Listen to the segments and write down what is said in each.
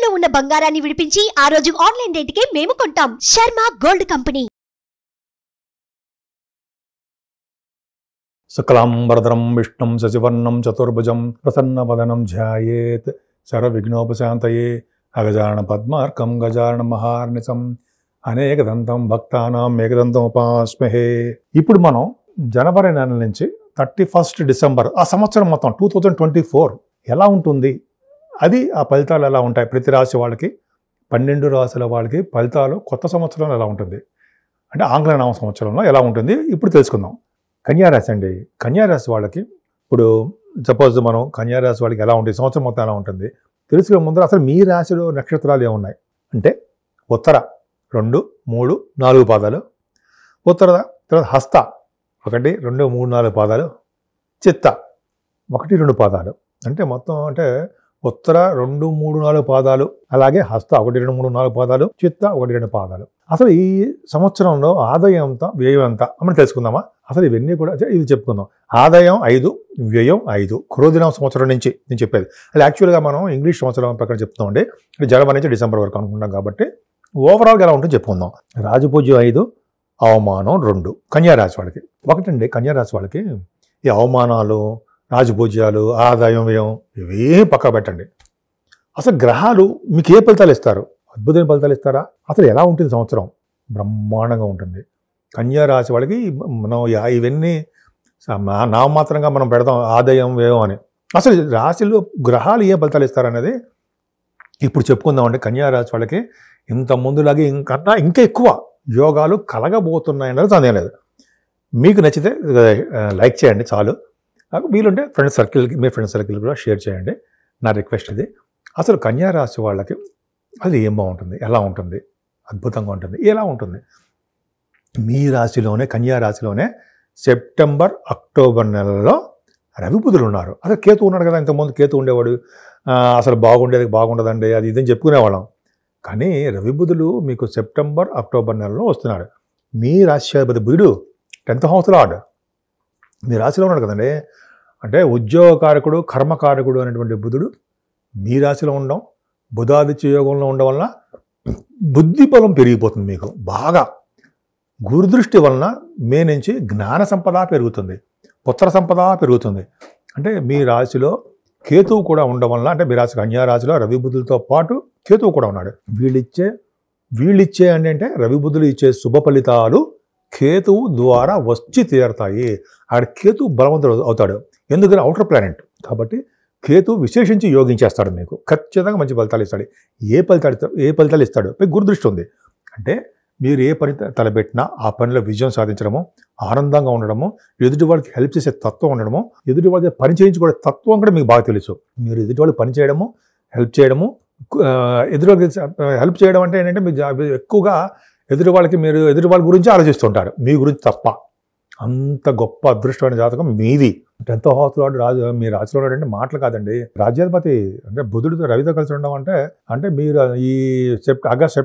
తాకట్టులో ఉన్న బంగారాన్ని విడిపించి ఆ రోజు ఆన్లైన్ రేటుకే మేము కొంటాం. Sharma gold company. శుక్లాంబరధరం విష్ణుం శశివర్ణం చతుర్భుజం ప్రసన్నవదనం ధ్యాయేత్ సర్వవిఘ్నోపశాంతయే అగజానన పద్మార్కం గజానన మహార్నిశం అనేకదంతం భక్తానాం ఏకదంతం ఉపాస్మహే. ఇప్పుడు మనం జనవరి నెల నుంచి 31 డిసెంబర్ ఆ సంవత్సరం మొత్తం 2024 ఎలా ఉంటుంది, అది ఆ ఫలితాలు ఎలా ఉంటాయి, ప్రతి రాశి వాళ్ళకి 12 రాశుల వాళ్ళకి ఫలితాలు కొత్త సంవత్సరంలో ఎలా ఉంటుంది అంటే ఆంగ్ల నామ సంవత్సరంలో ఎలా ఉంటుంది ఇప్పుడు తెలుసుకుందాం. కన్యారాశి అండి. కన్యారాశి వాళ్ళకి ఇప్పుడు సపోజ్ మనం కన్యారాశి వాళ్ళకి ఎలా ఉంటుంది, సంవత్సరం మొత్తం ఎలా ఉంటుంది తెలుసుకునే ముందర అసలు మీ రాశిలో నక్షత్రాలు ఏమున్నాయి అంటే ఉత్తర 2, 3, 4 పాదాలు, ఉత్తర తర్వాత హస్త 1, 2, 3, 4 పాదాలు, చిత్త 1, 2 పాదాలు, అంటే మొత్తం అంటే ఉత్తర 2, 3, 4 పాదాలు, అలాగే హస్త 1, 2, 3, 4 పాదాలు, చిత్త 1, 2 పాదాలు. అసలు ఈ సంవత్సరంలో ఆదాయం ఎంత, వ్యయం ఎంత మనం తెలుసుకుందామా? అసలు ఇవన్నీ కూడా ఇది చెప్పుకుందాం. ఆదాయం 5, వ్యయం 5, క్రోధినామ సంవత్సరం నుంచి నేను చెప్పేది. అది యాక్చువల్గా మనం ఇంగ్లీష్ సంవత్సరం ప్రకారం చెప్తామండి. జనవరి నుంచి డిసెంబర్ వరకు అనుకుంటాం కాబట్టి ఓవరాల్గా ఎలా ఉంటుందో చెప్పుకుందాం. రాజపూజ్యం 5, అవమానం 2 కన్యారాశి వాళ్ళకి. ఒకటండి కన్యారాశి వాళ్ళకి ఈ అవమానాలు, రాజపూజ్యాలు, ఆదాయం, వ్యయం ఇవే పక్క పెట్టండి. అసలు గ్రహాలు మీకు ఏ ఫలితాలు ఇస్తారు? అద్భుతమైన ఫలితాలు ఇస్తారా? అసలు ఎలా ఉంటుంది సంవత్సరం? బ్రహ్మాండంగా ఉంటుంది. కన్యారాశి వాళ్ళకి మనం ఇవన్నీ నామమాత్రంగా మనం పెడతాం ఆదాయం, వ్యయం అని. అసలు రాశిలో గ్రహాలు ఏ ఫలితాలు ఇస్తారనేది ఇప్పుడు చెప్పుకుందామండి. కన్యారాశి వాళ్ళకి ఇంత ముందులాగే ఇంకా ఎక్కువ యోగాలు కలగబోతున్నాయన్నది సందేహం లేదు. మీకు నచ్చితే లైక్ చేయండి చాలు. వీలుంటే ఫ్రెండ్స్ సర్కిల్ కూడా షేర్ చేయండి. నా రిక్వెస్ట్ ఇది. అసలు కన్యారాశి వాళ్ళకి అది ఏం బాగుంటుంది, ఎలా ఉంటుంది, అద్భుతంగా ఉంటుంది, ఎలా ఉంటుంది? మీ రాశిలోనే కన్యారాశిలోనే సెప్టెంబర్, అక్టోబర్ నెలలో రవిబుధులు ఉన్నారు. అసలు కేతు ఉన్నాడు కదా, ఇంతకుముందు కేతు ఉండేవాడు. అసలు బాగుండదండి అది ఇదని చెప్పుకునేవాళ్ళం. కానీ రవిబుధులు మీకు సెప్టెంబర్, అక్టోబర్ నెలలో వస్తున్నాడు. మీ రాశ్యాధిపతి బుధుడు 10th హౌస్ లార్డ్ మీ రాశిలో ఉన్నాడు కదండి. అంటే ఉద్యోగకారకుడు, కర్మకారకుడు అనేటువంటి బుధుడు మీ రాశిలో ఉండడం, బుధాదిత్య యోగంలో ఉండడం వలన బుద్ధి బలం పెరిగిపోతుంది. మీకు బాగా గురుదృష్టి వలన మే నుంచి జ్ఞాన సంపద పెరుగుతుంది, పుత్ర సంపద పెరుగుతుంది. అంటే మీ రాశిలో కేతువు కూడా ఉండడం వలన, అంటే మీ రాశి కన్యారాశిలో రవి బుధులతో పాటు కేతువు కూడా ఉన్నాడు. వీళ్ళిచ్చే అంటే రవి బుధులు ఇచ్చే శుభ ఫలితాలు కేతువు ద్వారా వచ్చి తీరుతాయి. ఆడ కేతువు బలవంతుడు అవుతాడు, ఎందుకని అవుటర్ ప్లానెట్ కాబట్టి కేతు విశేషించి యోగించేస్తాడు. మీకు ఖచ్చితంగా మంచి ఫలితాలు ఇస్తాడు. ఏ ఫలితాలు ఇస్తాడు? గురుదృష్టి ఉంది అంటే మీరు ఏ పని తలపెట్టినా ఆ పనిలో విజయం సాధించడము, ఆనందంగా ఉండడము, ఎదుటి వాళ్ళకి హెల్ప్ చేసే తత్వం ఉండడము, ఎదుటి వాళ్ళకి పని చేయించుకునే తత్వం కూడా మీకు బాగా తెలుసు. మీరు ఎదుటి వాళ్ళకి పని చేయడము, హెల్ప్ చేయడము, ఎదుటి వాళ్ళకి హెల్ప్ చేయడం అంటే ఏంటంటే మీరు ఎక్కువగా ఎదుటి వాళ్ళ గురించి ఆలోచిస్తుంటారు, మీ గురించి తప్ప. అంత గొప్ప అదృష్టమైన జాతకం మీది. 10th హౌస్ లార్డ్ మీ రాశిలో ఉన్నాడంటే మాటలు కాదండి. రాజ్యాధిపతి అంటే బుధుడితో రవితో కలిసి ఉండడం అంటే మీరు ఈ ఆగస్ట్,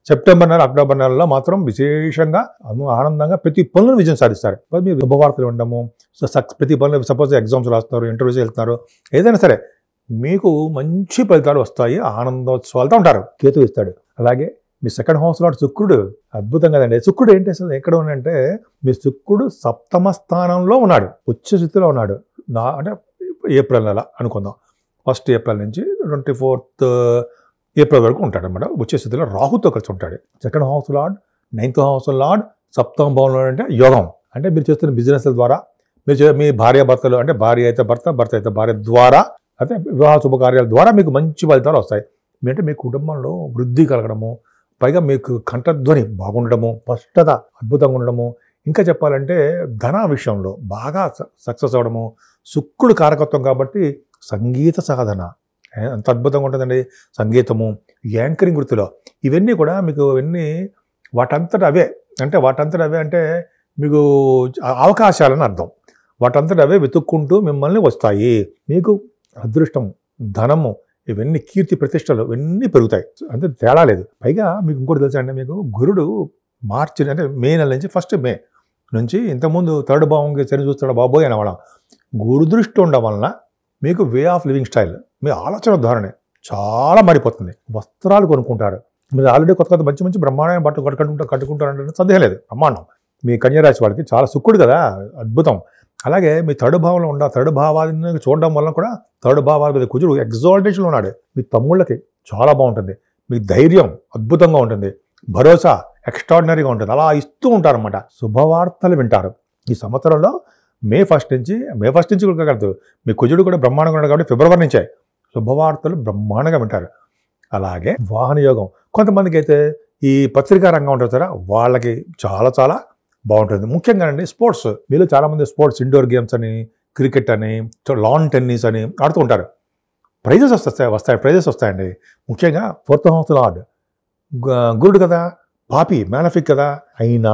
సెప్టెంబర్ నెల, అక్టోబర్ నెలలో మాత్రం విశేషంగా ఆనందంగా ప్రతి పనులను విజయం సాధిస్తారు. మీరు శుభవార్తలు ఉండడము, ప్రతి పనులు సపోజ్ ఎగ్జామ్స్ రాస్తున్నారు, ఇంటర్వ్యూస్ వెళ్తున్నారు, ఏదైనా సరే మీకు మంచి ఫలితాలు వస్తాయి, ఆనందోత్సవాలతో ఉంటారు. కేతు ఇస్తాడు. అలాగే మీ 2nd హౌస్ లార్డ్ శుక్రుడు అద్భుతం కదండి. శుక్రుడు ఏంటి అసలు ఎక్కడ ఉన్నాడంటే మీ శుక్రుడు 7వ స్థానంలో ఉన్నాడు, ఉచ్చ స్థితిలో ఉన్నాడు. అంటే ఏప్రిల్ నెల అనుకుందాం, 1st ఏప్రిల్ నుంచి 24th ఏప్రిల్ వరకు ఉంటాడు అనమాట. ఉచ్చ స్థితిలో రాహుతో కలిసి ఉంటాడు. 2nd house lord, 9th house lord 7వ భావంలో అంటే యోగం. అంటే మీరు చేస్తున్న బిజినెస్ల ద్వారా, మీ భార్యాభర్తలు అంటే భార్య అయితే భర్త, భర్త అయితే భార్య ద్వారా, అయితే వివాహ శుభకార్యాల ద్వారా మీకు మంచి ఫలితాలు వస్తాయి. అంటే మీ కుటుంబంలో వృద్ధి కలగడము, పైగా మీకు కంఠధ్వని బాగుండడము, స్పష్టత అద్భుతంగా ఉండడము, ఇంకా చెప్పాలంటే ధన విషయంలో బాగా సక్సెస్ అవ్వడము. శుక్రుడు కారకత్వం కాబట్టి సంగీత సాధన ఎంత అద్భుతంగా ఉంటుందండి. సంగీతము, యాంకరింగ్ వృత్తిలో ఇవన్నీ కూడా మీకు వాటంతట అవే అంటే మీకు అవకాశాలని అర్థం. వాటంతట అవే వెతుక్కుంటూ మిమ్మల్ని వస్తాయి. మీకు అదృష్టం, ధనము, ఇవన్నీ కీర్తి ప్రతిష్టలు ఇవన్నీ పెరుగుతాయి. అంటే తేడా లేదు. పైగా మీకు ఇంకోటి తెలుసా అండి, మీకు గురుడు మార్చి అంటే మే నెల నుంచి 1st మే నుంచి ఇంతకుముందు 3rd భావంకి సరి చూస్తాడు బాబోయ్ అనేవాళ్ళం. గురుదృష్టి ఉండడం వలన మీకు వే ఆఫ్ లివింగ్ స్టైల్, మీ ఆలోచన ధోరణి చాలా మారిపోతుంది. వస్త్రాలు కొనుక్కుంటారు. మీరు ఆల్రెడీ కొత్త కొత్త మంచి మంచి బ్రహ్మాండమైన బట్టలు కట్టుకుంటారంటే సందేహం లేదు, బ్రహ్మాండం. మీ కన్యరాశి వాళ్ళకి చాలా సుక్కుడు కదా, అద్భుతం. అలాగే మీ థర్డ్ భావంలో థర్డ్ భావాన్ని చూడడం వల్ల కూడా థర్డ్ భావాల మీద కుజుడు ఎగ్జాల్టేషన్లో ఉన్నాడు. మీ తమ్ముళ్ళకి చాలా బాగుంటుంది. మీ ధైర్యం అద్భుతంగా ఉంటుంది. భరోసా ఎక్స్ట్రాడినరీగా ఉంటుంది. అలా ఇస్తూ ఉంటారన్నమాట. శుభవార్తలు వింటారు. ఈ సంవత్సరంలో మే ఫస్ట్ నుంచి కూడా కాదు, మీ కుజుడు కూడా బ్రహ్మాండంగా ఉన్నాడు కాబట్టి ఫిబ్రవరి నుంచే శుభవార్తలు బ్రహ్మాండంగా వింటారు. అలాగే వాహన యోగం. కొంతమందికి అయితే ఈ పత్రికా రంగం ఉంటుంది కదా, వాళ్ళకి చాలా చాలా బాగుంటుంది. ముఖ్యంగా అండి స్పోర్ట్స్, మీలో చాలామంది స్పోర్ట్స్, ఇండోర్ గేమ్స్ అని, క్రికెట్ అని, లాన్ టెన్నిస్ అని ఆడుతూ ఉంటారు. ప్రైజెస్ వస్తాయండి. ముఖ్యంగా 4th house లార్డ్ గురుడు కదా, పాపి మ్యాలఫిక్ కదా, అయినా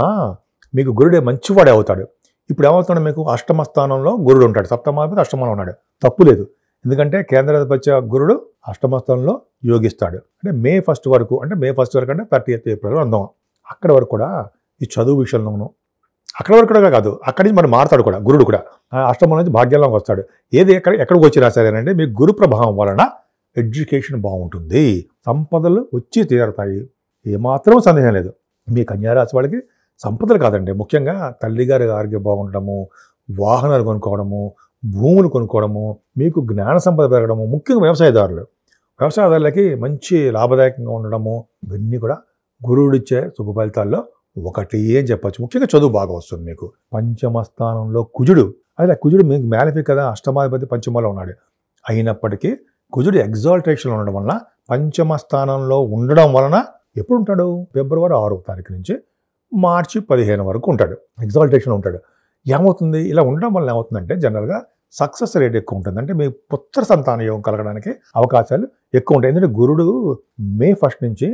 మీకు గురుడే మంచివాడే అవుతాడు. ఇప్పుడు ఏమవుతాడు, మీకు అష్టమ స్థానంలో గురుడు ఉంటాడు. సప్తమాధిపతి అష్టమంలో ఉన్నాడు, తప్పు లేదు. ఎందుకంటే కేంద్రాధిపత్య గురుడు అష్టమ స్థానంలో యోగిస్తాడు. అంటే మే ఫస్ట్ వరకు అంటే 30th ఏప్రిల్ అందాం. అక్కడి వరకు కూడా ఈ చదువు విషయంలోనూ, అక్కడి వరకు కూడా కాదు, అక్కడి నుంచి మరి మారుతాడు కూడా గురుడు కూడా. అష్టమం నుంచి భాగ్యంలోకి వస్తాడు. ఏది ఎక్కడికి వచ్చినా సరేనంటే మీ గురు ప్రభావం వలన ఎడ్యుకేషన్ బాగుంటుంది, సంపదలు వచ్చి తీరుతాయి, ఏమాత్రం సందేహం లేదు. మీ కన్యారాశి వాళ్ళకి సంపదలు కాదండి, ముఖ్యంగా తల్లిగారి ఆరోగ్యం బాగుండడము, వాహనాలు కొనుక్కోవడము, భూములు కొనుక్కోవడము, మీకు జ్ఞాన సంపద పెరగడము, ముఖ్యంగా వ్యవసాయదారులకి మంచి లాభదాయకంగా ఉండడము, ఇవన్నీ కూడా గురువుడిచ్చే శుభ ఫలితాల్లో ఒకటి అని చెప్పచ్చు. ముఖ్యంగా చదువు బాగా వస్తుంది మీకు. పంచమ స్థానంలో కుజుడు, అదే కుజుడు మీకు మ్యాలఫిక్ కదా, అష్టమాధిపతి పంచమలో ఉన్నాడు. అయినప్పటికీ కుజుడు ఎగ్జాల్టేషన్లో ఉండడం వలన, పంచమ స్థానంలో ఉండడం వలన ఎప్పుడు ఉంటాడు, ఫిబ్రవరి 6వ తారీఖు నుంచి మార్చి 15 వరకు ఉంటాడు, ఎగ్జాల్టేషన్ ఉంటాడు. ఏమవుతుంది, ఇలా ఉండడం వల్ల ఏమవుతుందంటే జనరల్గా సక్సెస్ రేట్ ఎక్కువ ఉంటుంది. అంటే మీ పుత్ర సంతాన యోగం కలగడానికి అవకాశాలు ఎక్కువ ఉంటాయి. ఎందుకంటే గురుడు మే 1 నుంచి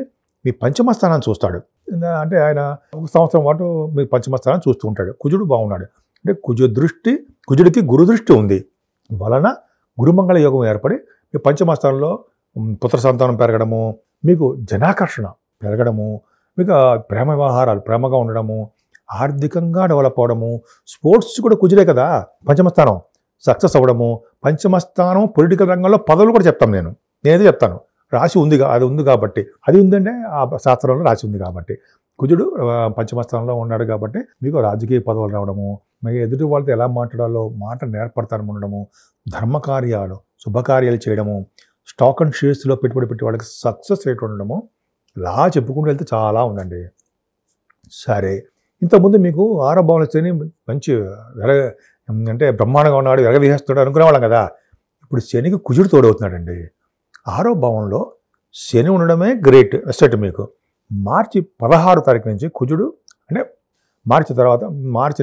మీ పంచమ స్థానాన్ని చూస్తాడు. అంటే ఆయన ఒక సంవత్సరం పాటు మీ పంచమ స్థానాన్ని చూస్తూ ఉంటాడు. కుజుడు బాగున్నాడు అంటే కుజుడికి గురు దృష్టి ఉంది వలన గురుమంగళ యోగం ఏర్పడి మీ పంచమ స్థానంలో పుత్ర సంతానం పెరగడము, మీకు జనాకర్షణ పెరగడము, మీకు ప్రేమ వ్యవహారాలు ప్రేమగా ఉండడము, ఆర్థికంగా డెవలప్ అవ్వడము, స్పోర్ట్స్ కూడా కుజుడే కదా పంచమ స్థానం, సక్సెస్ అవ్వడము, పంచమ స్థానం పొలిటికల్ రంగంలో పదవులు కూడా నేనైతే చెప్తాను. రాశి ఉంది, అది ఉంది కాబట్టి, అది ఉందంటే ఆ శాస్త్రంలో రాశి ఉంది కాబట్టి, కుజుడు పంచమ స్థానంలో ఉన్నాడు కాబట్టి మీకు రాజకీయ పదవులు రావడము, మీకు ఎదుటి వాళ్ళతో ఎలా మాట్లాడాలో మాట నేర్పడతాను ఉండడము, ధర్మకార్యాలు శుభకార్యాలు చేయడము, స్టాక్ అండ్ షేర్స్లో పెట్టుబడి పెట్టి వాళ్ళకి సక్సెస్ రేట్ ఉండడము, ఇలా చెప్పుకుంటూ వెళ్తే చాలా ఉందండి. సరే, ఇంతకుముందు మీకు 6వ భావంలో శని మంచి అంటే బ్రహ్మాండంగా ఉన్నాడు, ఎరగదీసేస్తాడు అనుకునేవాళ్ళం కదా. ఇప్పుడు శనికి కుజుడు తోడవుతున్నాడండి. 6వ భావంలో శని ఉండడమే గ్రేట్ అసెట్ మీకు. మార్చి 16వ తారీఖు నుంచి కుజుడు, అంటే మార్చి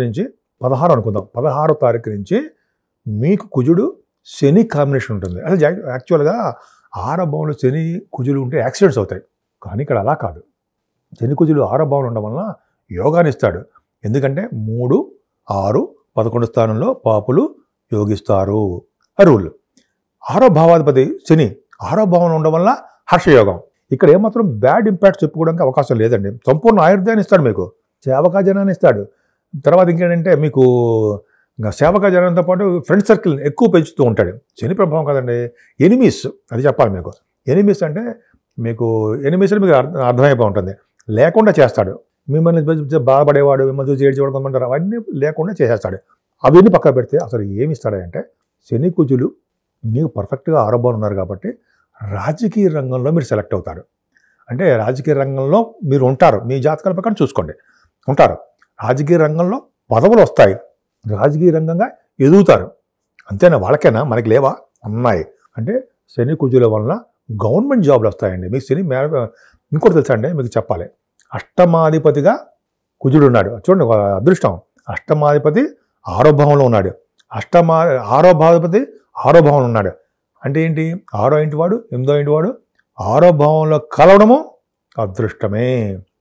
నుంచి 16 అనుకుందాం, 16వ తారీఖు నుంచి మీకు కుజుడు శని కాంబినేషన్ ఉంటుంది. అసలు యాక్చువల్గా 6వ భావంలో శని కుజులు ఉంటే యాక్సిడెంట్స్ అవుతాయి, కానీ ఇక్కడ అలా కాదు. శని కుజులు 6వ భావంలో ఉండడం వలన యోగాన్ని ఇస్తాడు. ఎందుకంటే 3, 6, 11 స్థానంలో పాపులు యోగిస్తారు, ఆ రూల్. 6వ భావాధిపతి శని 6వ భావంలో ఉండడం వల్ల హర్షయోగం. ఇక్కడ ఏమాత్రం బ్యాడ్ ఇంపాక్ట్ చెప్పుకోవడానికి అవకాశం లేదండి. సంపూర్ణ ఆయుర్దాన్ని ఇస్తాడు, మీకు సేవకా జనాన్ని ఇస్తాడు. తర్వాత ఇంకేంటంటే మీకు సేవకా జనంతో పాటు ఫ్రెండ్ సర్కిల్ ఎక్కువ పెంచుతూ ఉంటాడు. శని ప్రభావం కదండి. ఎనిమీస్, అది చెప్పాలి మీకు. ఎనిమీస్ అంటే మీకు ఎనిమీస్ మీకు అర్థమైపోయి ఉంటుంది, లేకుండా చేస్తాడు. మిమ్మల్ని బాధపడేవాడు, మిమ్మల్ని చూసి ఏడ్చేవాడు, అవన్నీ లేకుండా చేసేస్తాడు. అవన్నీ పక్కన పెడితే అసలు ఏమి ఇస్తాడంటే, శని కుజులు మీకు పర్ఫెక్ట్గా 6వ భావంలో ఉన్నారు కాబట్టి రాజకీయ రంగంలో మీరు సెలెక్ట్ అవుతారు. అంటే రాజకీయ రంగంలో మీరు ఉంటారు, మీ జాతకాల ప్రకారం చూసుకోండి, ఉంటారు. రాజకీయ రంగంలో పదవులు వస్తాయి, రాజకీయ రంగంగా ఎదుగుతారు. అంతేనా? వాళ్ళకేనా, మనకి లేవా? ఉన్నాయి. అంటే శని కుజుల వలన గవర్నమెంట్ జాబ్లు వస్తాయండి. మీకు శని ఇంకోటి తెలుసా అండి, మీకు చెప్పాలి. అష్టమాధిపతిగా కుజుడు ఉన్నాడు, చూడండి అదృష్టం. అష్టమాధిపతి 6వ భావంలో ఉన్నాడు, 6వ భావాధిపతి 6వ భావంలో ఉన్నాడు. అంటే ఏంటి, 6వ ఇంటి వాడు 8వ ఇంటి వాడు 6వ భావంలో కలవడము అదృష్టమే.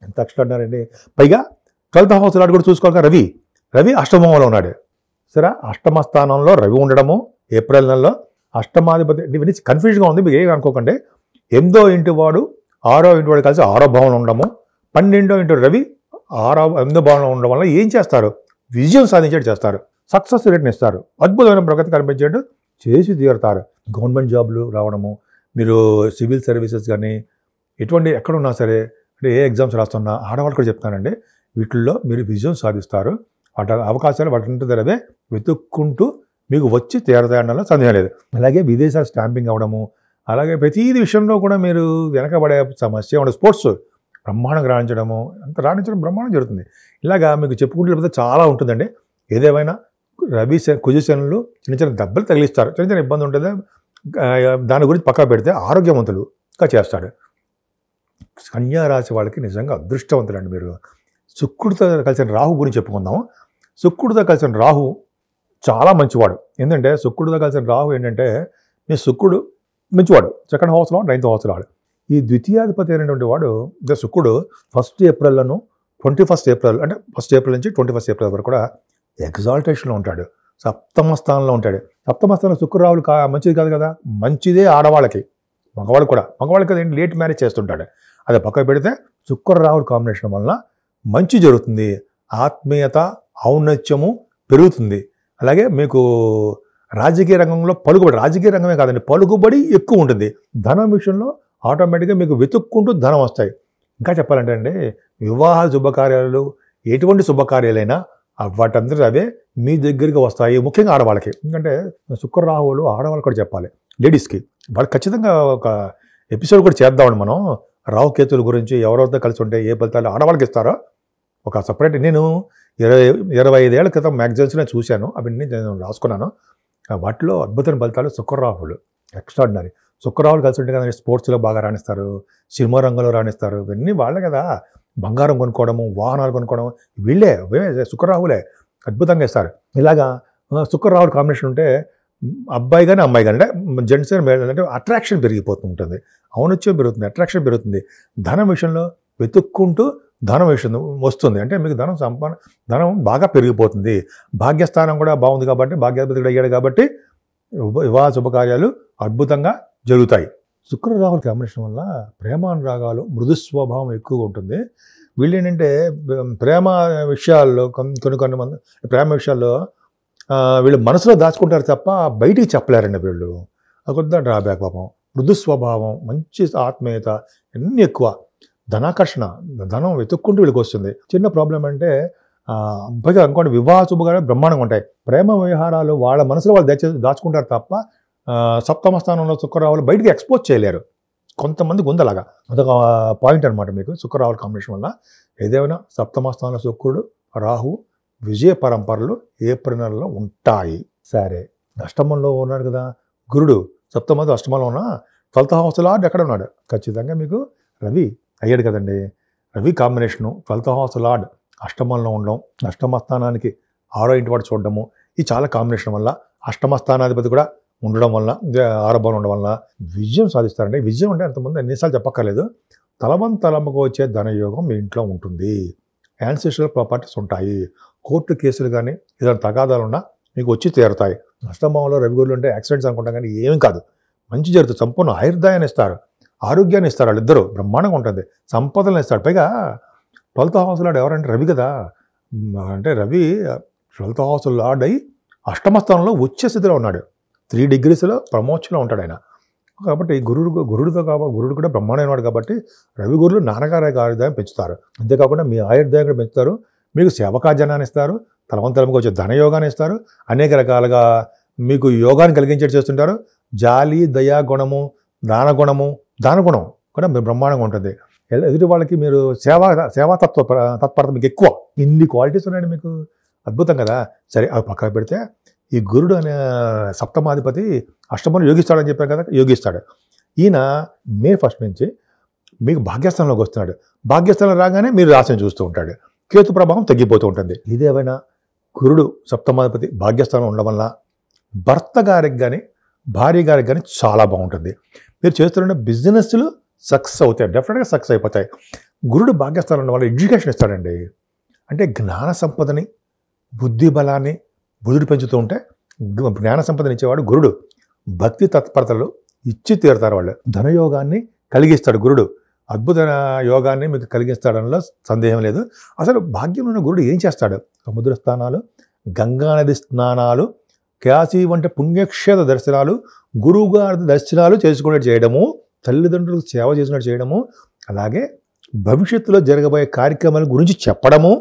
ఎంత అక్షరాడండి. పైగా 12th house లాడు కూడా చూసుకోవాలి. రవి అష్టమంలో ఉన్నాడు. సరే, అష్టమ స్థానంలో రవి ఉండడము ఏప్రిల్ నెలలో. అష్టమాధిపతి ఇవన్నీ కన్ఫ్యూజ్గా ఉంది, మీకు ఏం అనుకోకండి. 8వ ఇంటి వాడు 6వ ఇంటి వాడు కలిసి 6వ భావంలో ఉండడము, 12వ ఇంటి రవి 8వ భావంలో ఉండడం వల్ల ఏం చేస్తారు, విజయం సాధించేట్టు చేస్తారు, సక్సెస్ రేట్ని ఇస్తారు, అద్భుతమైన ప్రగతి కనిపించేట్టు చేసి తీరుతారు. గవర్నమెంట్ జాబ్లు రావడము, మీరు సివిల్ సర్వీసెస్ కానీ ఎటువంటి ఎక్కడున్నా సరే, అంటే ఏ ఎగ్జామ్స్ రాస్తున్నా ఆడవాళ్ళు కూడా చెప్తానండి, వీటిల్లో మీరు విజయం సాధిస్తారు. వాటి అవకాశాలు వాటి ధరవే వెతుక్కుంటూ మీకు వచ్చి తీరతాయడంలో సందేహం లేదు. అలాగే విదేశాలు స్టాంపింగ్ అవ్వడము, అలాగే ప్రతి విషయంలో కూడా మీరు వెనకబడే సమస్య ఉండదు. స్పోర్ట్స్ బ్రహ్మాండంగా రాణించడము, అంత రాణించడం బ్రహ్మాండం జరుగుతుంది. ఇలాగా మీకు చెప్పుకుంటే చాలా ఉంటుందండి. ఏదేమైనా రవి కుజశనులు చిన్న చిన్న దెబ్బలు తగిలిస్తారు, చిన్న చిన్న ఇబ్బంది ఉంటుంది. దాని గురించి పక్కా పెడితే ఆరోగ్యవంతులుగా చేస్తాడు. కన్యా రాశి వాళ్ళకి నిజంగా అదృష్టవంతులండి మీరు. శుక్రుడితో కలిసిన రాహు గురించి చెప్పుకుందాం. శుక్రుడితో కలిసిన రాహు చాలా మంచివాడు. ఏంటంటే శుక్రుడితో కలిసిన రాహు ఏంటంటే, మీ శుక్రుడు మంచివాడు, సెకండ్ హౌస్లో 9th హౌస్లో వాడు. ఈ ద్వితీయాధిపతి అయినటువంటి వాడు శుక్రుడు 1st ఏప్రిల్ను 21st ఏప్రిల్, అంటే 1st ఏప్రిల్ నుంచి 21st ఏప్రిల్ వరకు కూడా ఎగ్జాల్టేషన్లో ఉంటాడు, సప్తమ స్థానంలో ఉంటాడు. సప్తమ స్థానంలో శుక్రరావులు మంచిది కాదు కదా, మంచిదే ఆడవాళ్ళకి, మగవాళ్ళు కూడా. మగవాళ్ళకి ఏంటి లేట్ మ్యారేజ్ చేస్తుంటాడు. అది పక్కన పెడితే శుక్రరావుల కాంబినేషన్ వల్ల మంచి జరుగుతుంది, ఆత్మీయత ఔన్నత్యము పెరుగుతుంది. అలాగే మీకు రాజకీయ రంగంలో పలుకుబడి, రాజకీయ రంగమే కాదండి, పలుకుబడి ఎక్కువ ఉంటుంది. ధనం విషయంలో ఆటోమేటిక్గా మీకు వెతుక్కుంటూ ధనం వస్తాయి. ఇంకా చెప్పాలంటే అండి, వివాహ శుభకార్యాలు, ఎటువంటి శుభకార్యాలైనా వాటందరూ అవే మీ దగ్గరికి వస్తాయి, ముఖ్యంగా ఆడవాళ్ళకి. ఎందుకంటే శుక్రరాహువులు ఆడవాళ్ళు కూడా చెప్పాలి, లేడీస్కి. వాళ్ళు ఖచ్చితంగా ఒక ఎపిసోడ్ కూడా చేద్దామండి మనం, రాహుకేతుల గురించి, ఎవరెవరితో కలిసి ఉంటే ఏ ఫలితాలు ఆడవాళ్ళకి ఇస్తారో ఒక సపరేట్. నేను 25 ఏళ్ల క్రితం మ్యాగజైన్స్లో చూశాను, అవన్నీ నేను రాసుకున్నాను. వాటిలో అద్భుతమైన ఫలితాలు శుక్రరాహువులు ఎక్స్ట్రాడినరీ. శుక్రరాహులు కలిసి ఉంటే కదండి స్పోర్ట్స్లో బాగా రాణిస్తారు, సినిమా రంగంలో రాణిస్తారు. ఇవన్నీ వాళ్ళే కదా. బంగారం కొనుక్కోవడము, వాహనాలు కొనుక్కోవడం, వీళ్ళే శుక్రరాహులే అద్భుతంగా ఇస్తారు. ఇలాగా శుక్రరాహుల కాంబినేషన్ ఉంటే అబ్బాయి కానీ అమ్మాయి కానీ, అంటే జెంట్స్ అంటే అట్రాక్షన్ పెరిగిపోతూ ఉంటుంది, ఔన్నత్యం పెరుగుతుంది, అట్రాక్షన్ పెరుగుతుంది. ధనం విషయంలో వెతుక్కుంటూ ధనం విషయం వస్తుంది, అంటే మీకు ధనం బాగా పెరిగిపోతుంది. భాగ్యస్థానం కూడా బాగుంది కాబట్టి, భాగ్యాధిపతి కూడా అయ్యాడు కాబట్టి వివాహ శుభకార్యాలు అద్భుతంగా జరుగుతాయి. శుక్రరాహుల కాంబినేషన్ వల్ల ప్రేమానురాగాలు, మృదు స్వభావం ఎక్కువగా ఉంటుంది. వీళ్ళు ఏంటంటే ప్రేమ విషయాల్లో కొన్ని మంది ప్రేమ విషయాల్లో వీళ్ళు మనసులో దాచుకుంటారు తప్ప బయటికి చెప్పలేరండి వీళ్ళు. అది కొద్దిగా డ్రాబ్యాక్. పాపం మృదు స్వభావం, మంచి ఆత్మీయత అన్నీ ఎక్కువ. ధనాకర్షణ, ధనం వెతుక్కుంటూ వీళ్ళకి వస్తుంది. చిన్న ప్రాబ్లం అంటే పైగా అనుకోండి, వివాహ శుభకార్యాలు బ్రహ్మాండంగా ఉంటాయి. ప్రేమ వ్యవహారాలు వాళ్ళ మనసులో వాళ్ళు దాచుకుంటారు తప్ప సప్తమ స్థానంలో శుక్రరాహులు బయటికి ఎక్స్పోజ్ చేయలేరు. కొంతమందికి ఉంది అలాగా. అదొక పాయింట్ అనమాట మీకు శుక్రరాహుల కాంబినేషన్ వల్ల. ఏదేమైనా సప్తమ స్థానంలో శుక్రుడు, రాహు విజయ పరంపరలు ఏప్రిల్ నెలలో ఉంటాయి. సరే, అష్టమంలో ఉన్నాడు కదా గురుడు, సప్తమంది అష్టమంలో ఉన్న 12th హౌస్లో ఎక్కడ ఉన్నాడు? ఖచ్చితంగా మీకు రవి అయ్యాడు కదండి. Ravi combination 12th house lord అష్టమంలో ఉండడం, అష్టమ స్థానానికి 6వ ఇంటి వాడు చూడడము, ఇది చాలా కాంబినేషన్ వల్ల, అష్టమ స్థానాధిపతి కూడా ఉండడం వల్ల, ఆరంభంలో ఉండడం వల్ల విజయం సాధిస్తారండి. విజయం అంటే అంతకుముందు ఎన్నిసార్లు చెప్పక్కర్లేదు. తలముకు వచ్చే ధనయోగం మీ ఇంట్లో ఉంటుంది. యాన్సిస్ట్రల్ ప్రాపర్టీస్ ఉంటాయి. కోర్టు కేసులు కానీ ఏదైనా తగాదాలు ఉన్నా మీకు వచ్చి తీరుతాయి. అష్టమంలో రవిగురులు అంటే యాక్సిడెంట్స్ అనుకుంటాం కానీ ఏం కాదు, మంచి జరుగుతుంది. సంపూర్ణ ఆయుర్దాయాన్ని ఇస్తారు, ఆరోగ్యాన్ని ఇస్తారు. వాళ్ళిద్దరూ బ్రహ్మాండంగా ఉంటుంది, సంపదలను ఇస్తాడు. పైగా 12th హౌస్ లార్డ్ ఎవరంటే రవి కదా. అంటే రవి 12th హౌస్ లార్డ్ అయి అష్టమ స్థానంలో వచ్చే స్థితిలో ఉన్నాడు. 3 degreesలో ప్రమోషన్లో ఉంటాడు ఆయన. కాబట్టి గురుడు కూడా బ్రహ్మాండమైన వాడు కాబట్టి రవి గురులు నాన్నగారి ఆయుర్దాయం పెంచుతారు. అంతేకాకుండా మీ ఆయుర్దాయం కూడా పెంచుతారు, మీకు సేవకాజనాన్ని ఇస్తారు, తలముకు వచ్చే ధనయోగాన్ని ఇస్తారు, అనేక రకాలుగా మీకు యోగాన్ని కలిగించేట్టు చేస్తుంటారు. జాలి, దయా గుణము, దానగుణం కూడా బ్రహ్మాండంగా ఉంటుంది. ఎదుటి వాళ్ళకి మీరు సేవా తత్పరత మీకు ఎక్కువ. ఇన్ని క్వాలిటీస్ ఉన్నాయండి మీకు, అద్భుతం కదా. సరే, అవి పక్కన పెడితే ఈ గురుడు అనే సప్తమాధిపతి అష్టమంలో యోగిస్తాడని చెప్పాను కదా, యోగిస్తాడు. ఈయన మే 1st నుంచి మీకు భాగ్యస్థానంలోకి వస్తున్నాడు. భాగ్యస్థానం రాగానే మీరు రాశిని చూస్తూ ఉంటాడు. కేతు ప్రభావం తగ్గిపోతూ ఉంటుంది. ఇదేమైనా గురుడు సప్తమాధిపతి భాగ్యస్థానం ఉండడం వల్ల భర్త గారికి కానీ భార్య గారికి కానీ చాలా బాగుంటుంది. మీరు చేస్తున్న బిజినెస్లు సక్సెస్ అవుతాయి, డెఫినెట్గా సక్సెస్ అయిపోతాయి. గురుడు భాగ్యస్థానం ఉండడం వల్ల ఎడ్యుకేషన్ ఇస్తాడండి. అంటే జ్ఞాన సంపదని, బుద్ధి బలాన్ని బుధుడు పెంచుతూ ఉంటే జ్ఞాన సంపదని ఇచ్చేవాడు గురుడు. భక్తి తత్పరతలు ఇచ్చి తీరుతారు వాళ్ళు. ధనయోగాన్ని కలిగిస్తాడు గురుడు, అద్భుత యోగాన్ని మీకు కలిగిస్తాడనలో సందేహం లేదు. అసలు భాగ్యంలో ఉన్న గురుడు ఏం చేస్తాడు? సముద్ర స్థానాలు, గంగానది స్నానాలు, కాశీ వంటి పుణ్యక్షేత్ర దర్శనాలు, గురువుగారి దర్శనాలు చేసుకునేట్టు చేయడము, తల్లిదండ్రులకు సేవ చేసినట్టు చేయడము, అలాగే భవిష్యత్తులో జరగబోయే కార్యక్రమాల గురించి చెప్పడము.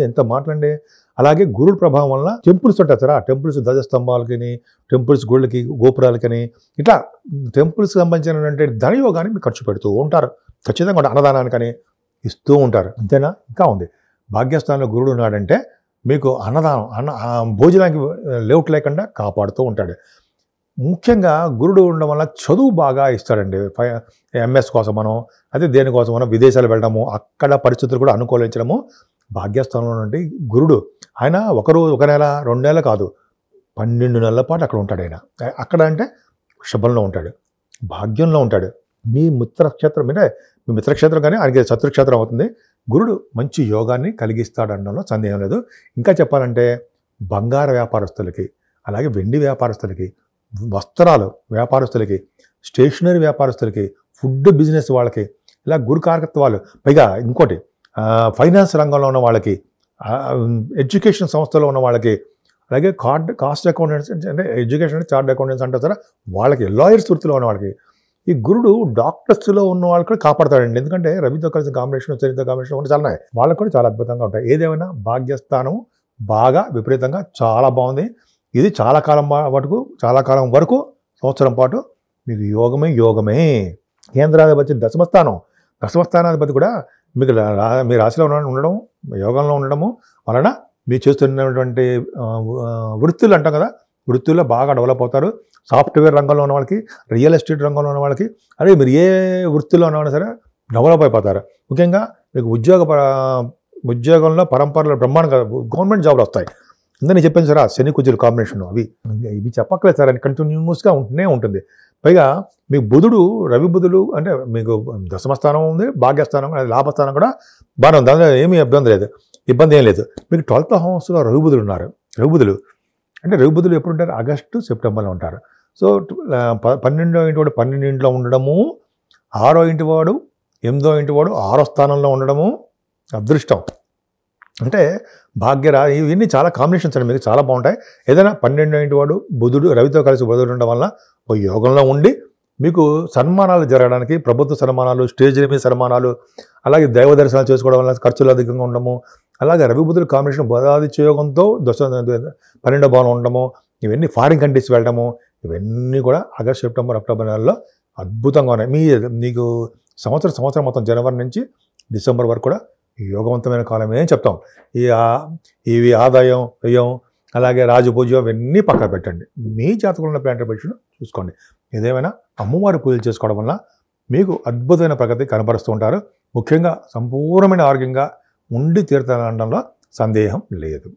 ఎంత మాట్లాడండి. అలాగే గురుడు ప్రభావం వల్ల టెంపుల్స్ ఉంటాయి సార్, ఆ టెంపుల్స్ ధ్వజస్తంభాలకని, టెంపుల్స్ గుళ్ళకి, గోపురాలకని, ఇట్లా టెంపుల్స్ సంబంధించినటువంటి ధనయోగాన్ని మీకు ఖర్చు పెడుతూ ఉంటారు. ఖచ్చితంగా అన్నదానానికని ఇస్తూ ఉంటారు. అంతేనా? ఇంకా ఉంది. భాగ్యస్థానంలో గురుడు ఉన్నాడంటే మీకు అన్నదానం భోజనానికి లేవుట్ లేకుండా కాపాడుతూ ఉంటాడు. ముఖ్యంగా గురుడు ఉండడం వల్ల చదువు బాగా ఇస్తాడండి. ఎంఎస్ కోసం మనం, అదే దేనికోసం మనం విదేశాలు వెళ్ళడము, అక్కడ పరిస్థితులు కూడా అనుకూలించడము. భాగ్యస్థానంలో నుండి గురుడు ఆయన ఒక నెల 2 నెలలు కాదు, 12 నెలల పాటు అక్కడ ఉంటాడు. ఆయన అక్కడ అంటే శుభంలో ఉంటాడు, భాగ్యంలో ఉంటాడు. మీ మిత్రక్షేత్రం అంటే మీ మిత్రక్షేత్రం కానీ ఆయనకి శత్రుక్షేత్రం అవుతుంది. గురుడు మంచి యోగాన్ని కలిగిస్తాడనడంలో సందేహం లేదు. ఇంకా చెప్పాలంటే బంగార వ్యాపారస్తులకి, అలాగే వెండి వ్యాపారస్తులకి, వస్త్రాలు వ్యాపారస్తులకి, స్టేషనరీ వ్యాపారస్తులకి, ఫుడ్ బిజినెస్ వాళ్ళకి, ఇలా గురు కారకత్వాలు, పైగా ఇంకోటి ఫైనాన్స్ రంగంలో ఉన్న వాళ్ళకి, ఎడ్యుకేషన్ సంస్థలో ఉన్న వాళ్ళకి, అలాగే కాస్ట్ అకౌంటెంట్స్ అంటే ఎడ్యుకేషన్ చార్ట్ అకౌంటెంట్స్ అంటారు సార్, వాళ్ళకి, లాయర్స్ వృత్తిలో ఉన్న వాళ్ళకి, ఈ గురుడు డాక్టర్స్లో ఉన్న వాళ్ళు కూడా కాపాడతాడండి. ఎందుకంటే రవితో కలిసి కాంబినేషన్, చరిత్ర కాంబినేషన్ కూడా చాలా ఉన్నాయి. వాళ్ళకు కూడా చాలా అద్భుతంగా ఉంటాయి. ఏదేమైనా భాగ్యస్థానం బాగా విపరీతంగా చాలా బాగుంది. ఇది చాలా కాలం వరకు సంవత్సరం పాటు మీకు యోగమే. కేంద్రాధిపతి దశమస్థానాధిపతి కూడా మీకు మీ రాశిలో ఉండడం, యోగంలో ఉండడము వలన మీరు చేస్తున్నటువంటి వృత్తులు అంటాం కదా, వృత్తుల్లో బాగా డెవలప్ అవుతారు. సాఫ్ట్వేర్ రంగంలో ఉన్న వాళ్ళకి, రియల్ ఎస్టేట్ రంగంలో ఉన్న వాళ్ళకి, అదే మీరు ఏ వృత్తిలో ఉన్నా సరే డెవలప్ అయిపోతారు. ముఖ్యంగా మీకు ఉద్యోగంలో పరంపరలో బ్రహ్మాండంగా గవర్నమెంట్ జాబ్లు వస్తాయి. నేను చెప్పాను సార్, శని కుజుల కాంబినేషన్ ఇవి చెప్పక్కలేదు సార్, అని కంటిన్యూస్గా ఉంటూనే ఉంటుంది. పైగా మీకు రవి బుధుడు అంటే మీకు దశమస్థానం ఉంది, భాగ్యస్థానం, లాభస్థానం కూడా బాగానే ఉంది. దానిలో ఏమీ ఇబ్బంది ఏం లేదు. మీకు 12th హౌస్లో రవి బుధులు ఉన్నారు. రవి బుధులు ఎప్పుడు ఉంటారు? ఆగస్టు, సెప్టెంబర్లో ఉంటారు. సో 12వ ఇంటి వాడు 12 ఇంట్లో ఉండడము, 6వ ఇంటి వాడు 8వ ఇంటి వాడు 6వ స్థానంలో ఉండడము అదృష్టం. అంటే ఇవన్నీ చాలా కాంబినేషన్స్ అండి, మీకు చాలా బాగుంటాయి. ఏదైనా 12వ ఇంటి వాడు రవితో కలిసి బుధుడు ఉండడం వల్ల ఓ యోగంలో ఉండి మీకు సన్మానాలు జరగడానికి, ప్రభుత్వ సన్మానాలు, స్టేజ్ మీద సన్మానాలు, అలాగే దైవ దర్శనాలు చేసుకోవడం వల్ల ఖర్చులు అధికంగా ఉండడము, అలాగే రవి బుధుల కాంబినేషన్ బుధాదిత్య యోగంతో 12వ భావం ఉండడము, ఇవన్నీ ఫారిన్ కంట్రీస్ వెళ్ళడము, ఇవన్నీ కూడా ఆగస్ట్, సెప్టెంబర్, అక్టోబర్ నెలలో అద్భుతంగా ఉన్నాయి. మీకు సంవత్సరం మొత్తం జనవరి నుంచి డిసెంబర్ వరకు కూడా యోగవంతమైన కాలమే చెప్తాం. ఇవి ఆదాయం, వ్యయం, అలాగే రాజపూజ్యం ఇవన్నీ పక్కన పెట్టండి. మీ జాతకంలో ఉన్న ప్లానెటరీ పొజిషన్ చూసుకోండి. ఏదేమైనా అమ్మవారి పూజలు చేసుకోవడం వల్ల మీకు అద్భుతమైన ప్రగతి కనపరుస్తూ ఉంటారు. ముఖ్యంగా సంపూర్ణమైన ఆరోగ్యంగా ఉండి తీరుతానడంలో సందేహం లేదు.